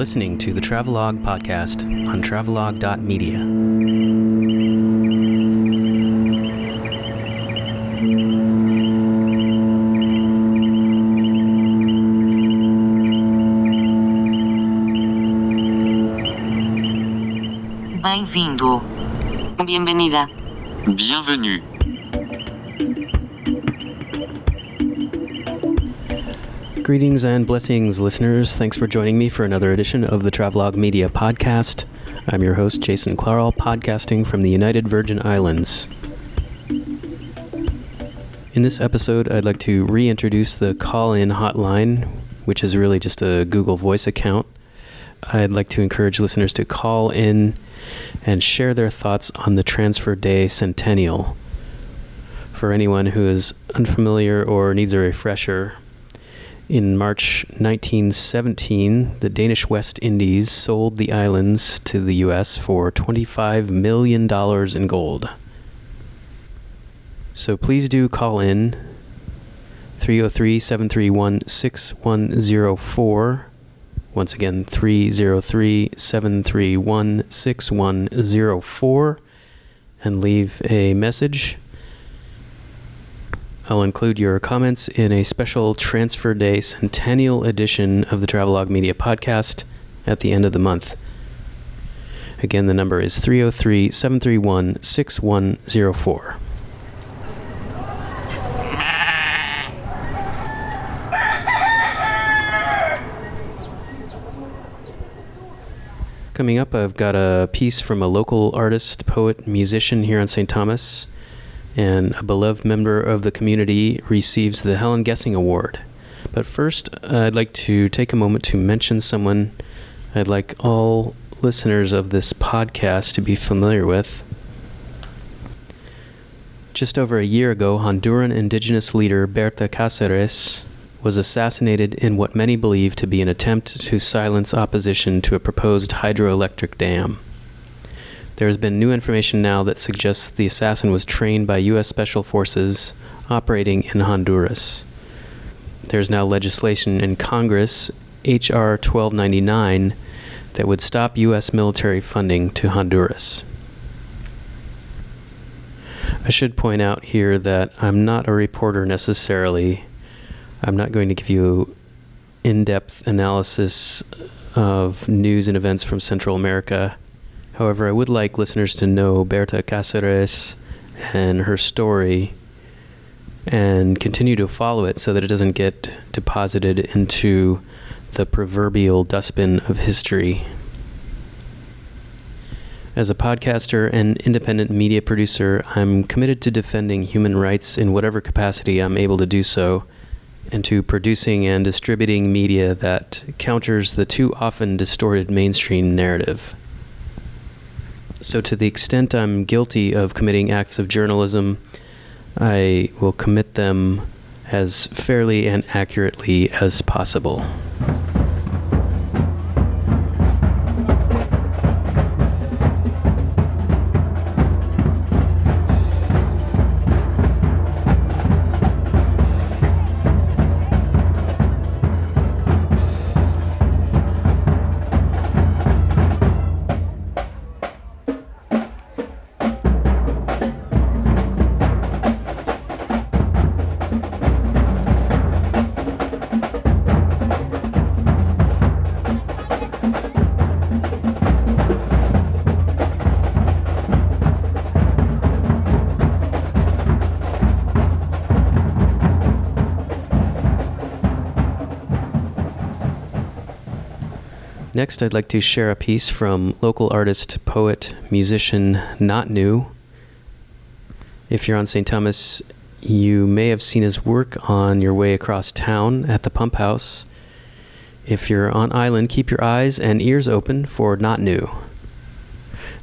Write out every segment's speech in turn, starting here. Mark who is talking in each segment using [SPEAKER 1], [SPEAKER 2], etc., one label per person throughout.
[SPEAKER 1] listening to the Travelogue podcast on travelogue.media.
[SPEAKER 2] Bem-vindo. Bienvenida.
[SPEAKER 3] Bienvenue.
[SPEAKER 1] Greetings and blessings, listeners. Thanks for joining me for another edition of the Travelogue Media Podcast. I'm your host, Jason Clarl, podcasting from the United Virgin Islands. In this episode, I'd like to reintroduce the call-in hotline, which is really just a Google Voice account. I'd like to encourage listeners to call in and share their thoughts on the Transfer Day Centennial. For anyone who is unfamiliar or needs a refresher, in March 1917, the Danish West Indies sold the islands to the U.S. for $25 million in gold. So please do call in 303-731-6104. Once again, 303-731-6104, and leave a message. I'll include your comments in a special Transfer Day Centennial edition of the Travelogue Media Podcast at the end of the month. Again, the number is 303-731-6104. Coming up, I've got a piece from a local artist, poet, musician here on St. Thomas, and a beloved member of the community receives the Helen Gessing Award. But first, I'd like to take a moment to mention someone I'd like all listeners of this podcast to be familiar with. Just over a year ago, Honduran indigenous leader Berta Cáceres was assassinated in what many believe to be an attempt to silence opposition to a proposed hydroelectric dam. There has been new information now that suggests the assassin was trained by U.S. Special Forces operating in Honduras. There's now legislation in Congress, H.R. 1299, that would stop U.S. military funding to Honduras. I should point out here that I'm not a reporter necessarily. I'm not going to give you in-depth analysis of news and events from Central America. However, I would like listeners to know Berta Cáceres and her story and continue to follow it so that it doesn't get deposited into the proverbial dustbin of history. As a podcaster and independent media producer, I'm committed to defending human rights in whatever capacity I'm able to do so, and to producing and distributing media that counters the too often distorted mainstream narrative. So to the extent I'm guilty of committing acts of journalism, I will commit them as fairly and accurately as possible. Next, I'd like to share a piece from local artist, poet, musician, Not New. If you're on St. Thomas, you may have seen his work on your way across town at the Pump House. If you're on island, keep your eyes and ears open for Not New.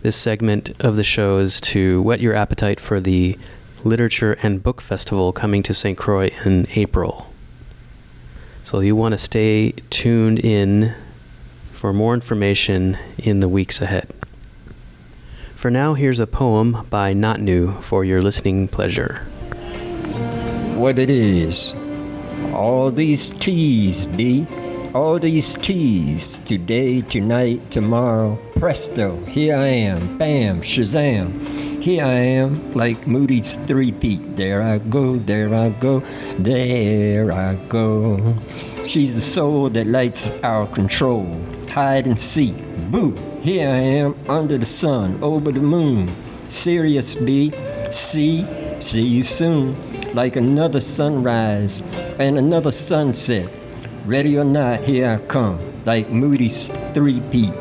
[SPEAKER 1] This segment of the show is to whet your appetite for the Literature and Book Festival coming to St. Croix in April. So you want to stay tuned in for more information in the weeks ahead. For now, here's a poem by Not New for your listening pleasure.
[SPEAKER 4] What it is, all these trees be
[SPEAKER 3] All these T's, today, tonight, tomorrow, presto, here I am, bam, shazam. Here I am, like Moody's three-peat. There I go, there I go, there I go. She's the soul that lights our control. Hide and seek, boo. Here I am, under the sun, over the moon. Sirius B, see you soon. Like another sunrise and another sunset. Ready or not, here I come, like Moody's three-peat.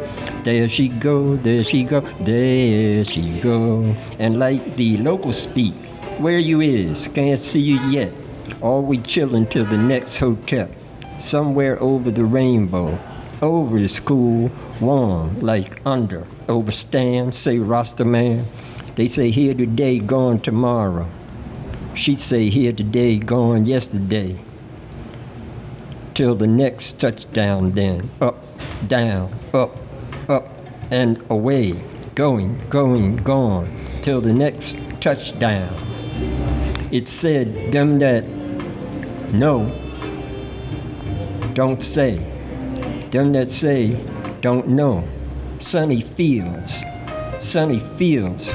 [SPEAKER 3] There she go, there she go, there she go. And like the locals speak, where you is, can't see you yet. All we chillin' till the next hotel. Somewhere over the rainbow. Over is cool, warm, like under. Overstand, say Rasta man. They say here today, gone tomorrow. She say here today, gone yesterday. Till the next touchdown then. Up, down, up, and away. Going, gone. Till the next touchdown. It said, them that know, don't say. Them that say, don't know. Sunny fields.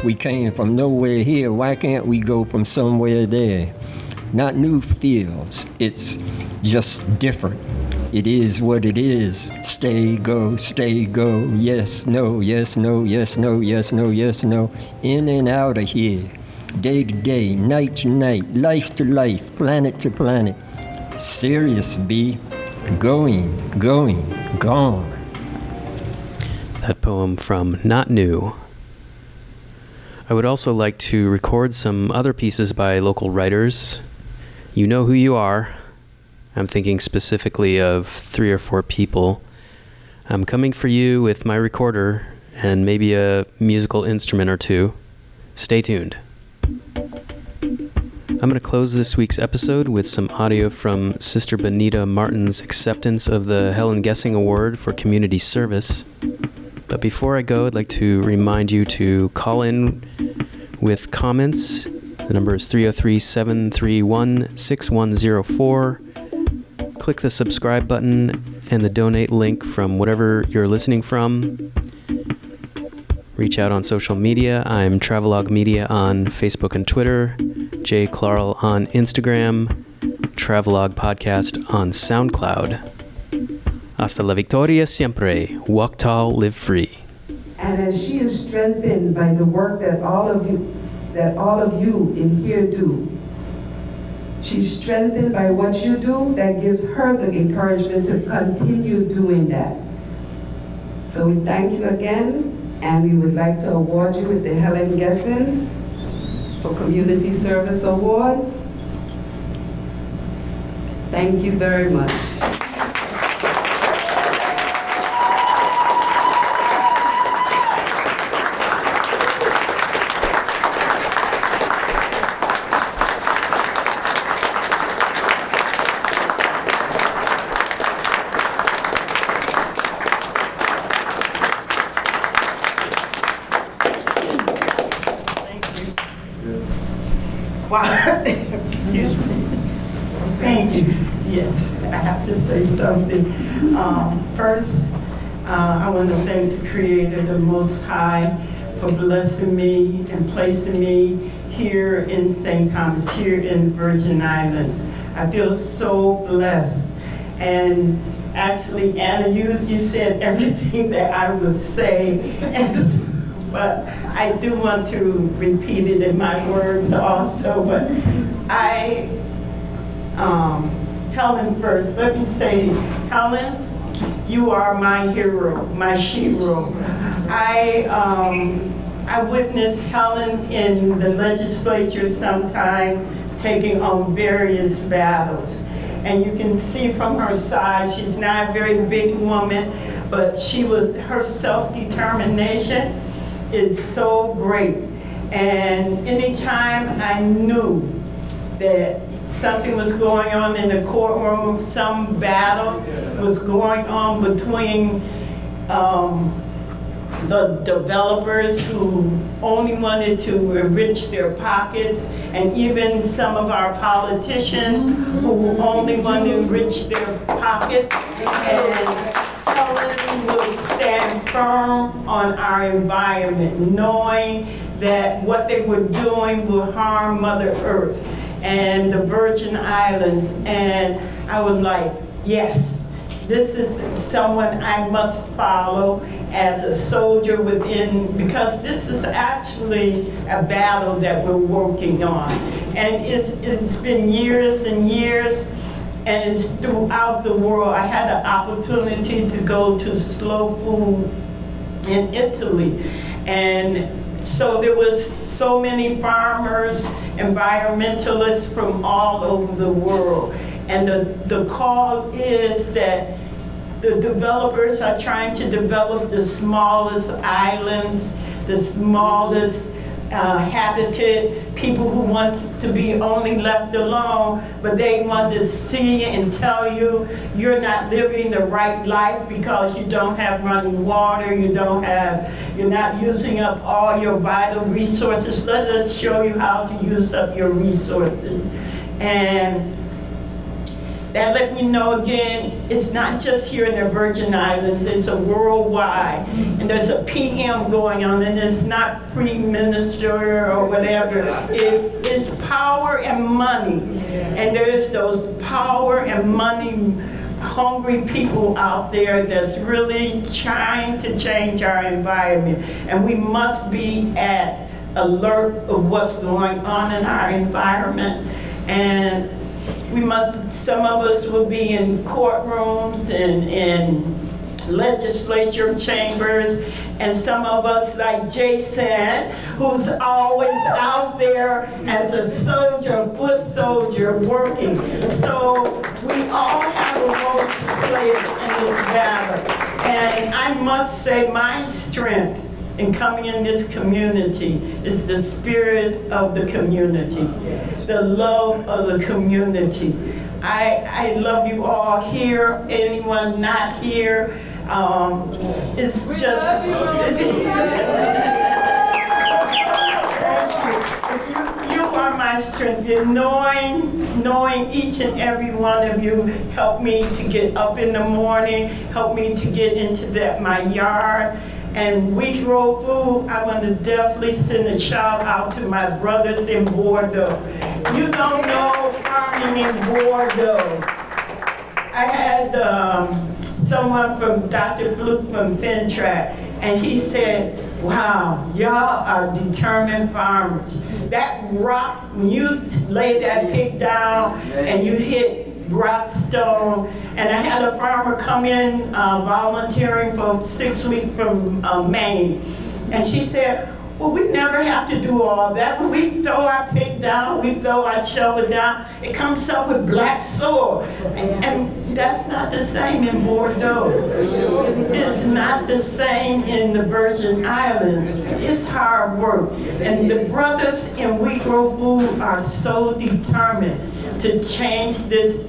[SPEAKER 3] We came from nowhere here. Why can't we go from somewhere there? Not new fields. It's just different. It is what it is. Stay, go. Yes, no, yes, no, yes, no, yes, no, yes, no. In and out of here. Day to day, night to night, life to life, planet to planet. Serious, B. Going, gone.
[SPEAKER 1] That poem from Not New. I would also like to record some other pieces by local writers. You know who you are. I'm thinking specifically of 3 or 4 people. I'm coming for you with my recorder and maybe a musical instrument or two. Stay tuned. I'm going to close this week's episode with some audio from Sister Benita Martin's acceptance of the Helen Gessing Award for Community Service. But before I go, I'd like to remind you to call in with comments. The number is 303-731-6104. Click the subscribe button and the donate link from whatever you're listening from. Reach out on social media. I'm Travelogue Media on Facebook and Twitter, Jay Clarl on Instagram, Travelogue Podcast on SoundCloud. Hasta la victoria siempre. Walk tall, live free.
[SPEAKER 4] And as she is strengthened by the work that all of you in here do, she's strengthened by what you do. That gives her the encouragement to continue doing that. So we thank you again, and we would like to award you with the Helen Gessing for Community Service Award. Thank you very much.
[SPEAKER 5] Wow. Excuse me. Thank you. Yes, I have to say something. First, I want to thank the Creator, the Most High, for blessing me and placing me here in St. Thomas, here in the Virgin Islands. I feel so blessed. And actually, Anna, you said everything that I would say. But I do want to repeat it in my words also. But Helen first. Let me say, Helen, you are my hero, my shero. I witnessed Helen in the legislature sometime taking on various battles. And you can see from her size, she's not a very big woman, but her self-determination is so great. And anytime I knew that something was going on in the courtroom, some battle was going on between the developers who only wanted to enrich their pockets, and even some of our politicians who only want to enrich their pockets. And Helen will stand firm on our environment, knowing that what they were doing will harm Mother Earth and the Virgin Islands. And I was like, yes, this is someone I must follow as a soldier within, because this is actually a battle that we're working on. And it's been years and years, and it's throughout the world. I had an opportunity to go to Slow Food in Italy, and so there was so many farmers, environmentalists from all over the world. And the call is that the developers are trying to develop the smallest islands, the smallest habitat, people who want to be only left alone, but they want to see and tell you you're not living the right life because you don't have running water, you're not using up all your vital resources. Let us show you how to use up your resources. And that let me know again, it's not just here in the Virgin Islands, it's a worldwide. And there's a PM going on, and it's not pre-minister or whatever. It's power and money. And there's those power and money hungry people out there that's really trying to change our environment. And we must be at alert of what's going on in our environment. And we must, some of us will be in courtrooms and in legislature chambers, and some of us like Jason, who's always out there as a soldier, foot soldier, working. So we all have a role to play in this battle. And I must say my strength in coming in this community is the spirit of the community, the love of the community. I love you all here, anyone not here. It's just, you are my strength. And knowing each and every one of you helped me to get up in the morning, helped me to get into my yard. And We Grow Food, I want to definitely send a shout out to my brothers in Bordeaux. You don't know farming in Bordeaux. I had someone from Dr. Fluke from Fintrack, and he said, wow, y'all are determined farmers. That rock, when you lay that pig down and you hit rock stone, and I had a farmer come in volunteering for 6 weeks from Maine, and she said, well, we never have to do all that. When we throw our pig down, we throw our shovel down, it comes up with black soil. And that's not the same in Bordeaux. It's not the same in the Virgin Islands. It's hard work. And the brothers in We Grow Food are so determined to change this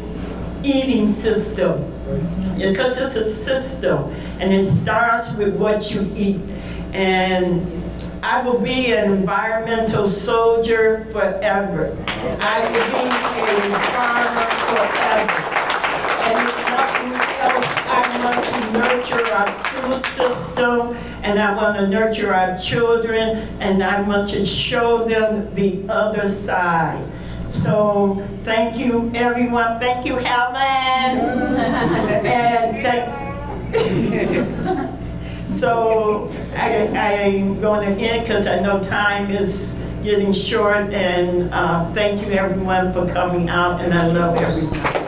[SPEAKER 5] eating system, because it's a system, and it starts with what you eat. And I will be an environmental soldier forever. I will be a farmer forever. And if nothing else, I want to nurture our school system, and I want to nurture our children, and I want to show them the other side. So thank you, everyone. Thank you, Helen. And so I'm going to end because I know time is getting short. And thank you, everyone, for coming out. And I love everyone.